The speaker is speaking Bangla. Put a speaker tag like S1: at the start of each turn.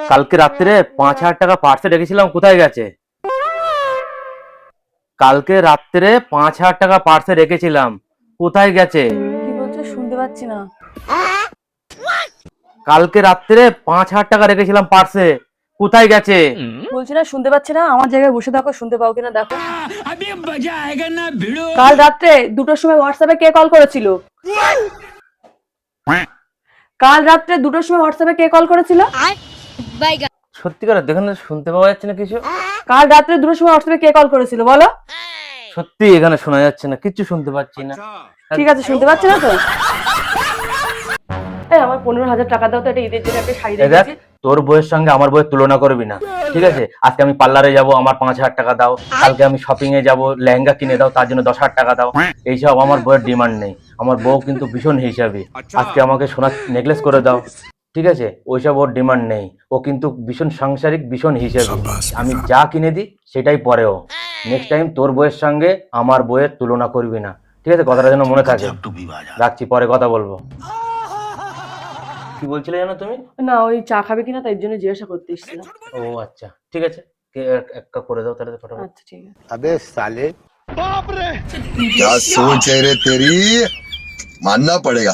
S1: কালকে রাত্রে 5,000 টাকা পার্সে রেখেছিলাম, কোথায় গেছে? কালকে রাত্রে 5,000 টাকা পার্সে রেখেছিলাম, কোথায় গেছে?
S2: কি বলছো? শুনতে পাচ্ছি না।
S1: কালকে রাত্রে 5,000 টাকা রেখেছিলাম পার্সে, কোথায় গেছে?
S2: বলছি না, শুনতে পাচ্ছি না। আমার জায়গায় বসে থাকো, শুনতে পাও কিনা দেখো। কাল রাত্রে 2টোর সময় হোয়াটসঅ্যাপে কে কল করেছিল? কাল রাত্রে 2টোর সময় হোয়াটসঅ্যাপে কে কল করেছিল?
S1: সত্যি করে দেখুন, শুনতে পাওয়া যাচ্ছে না কিছু।
S2: কাল রাত্রে 2টোর সময় হোয়াটসঅ্যাপে কে কল করেছিল বলো?
S1: সত্যি এখানে শোনা যাচ্ছে না, কিচ্ছু শুনতে পাচ্ছি না।
S2: ঠিক আছে, শুনতে পাচ্ছি না তো। এই আমার 15,000 টাকা দাও তো, এটা ঈদের জন্য একটা শাড়ি
S1: এই দেখ,
S2: দেখেছি।
S1: তোর বইয়ের সঙ্গে আমার বইয়ের তুলনা করবি না, ঠিক আছে? আজকে আমি পার্লারে যাব, আমার 5,000 টাকা দাও। কালকে আমি শপিং এ যাব, লেহেঙ্গা কিনে দাও, তার জন্য 10,000 টাকা দাও। এইসব আমার বইয়ের ডিমান্ড নেই। আমার বউ কিন্তু ভীষণ হিসাবি। আজকে আমাকে সোনার নেকলেস করে দাও, ঠিক আছে? ওইসব ওর ডিমান্ড নেই। ও কিন্তু ভীষণ সাংসারিক, ভীষণ হিসাবি। আমি যা কিনে দিই সেটাই পরে ও। নেক্সট টাইম তোর বইয়ের সঙ্গে আমার বইয়ের তুলনা করবি না, ঠিক আছে? কথাটা যেন মনে থাকে। রাখছি, পরে কথা বলবো। কি বলছিলে জানো তুমি?
S2: না, ওই চা খাবে কিনা তাই জন্য জিজ্ঞাসা করতে এসেছিলাম।
S1: ও আচ্ছা, ঠিক আছে। এক কাপ করে দাও তাহলে ফটাফট।
S2: আচ্ছা, ঠিক আছে।
S3: अबे साले क्या सोच है रे तेरी मानना पड़ेगा।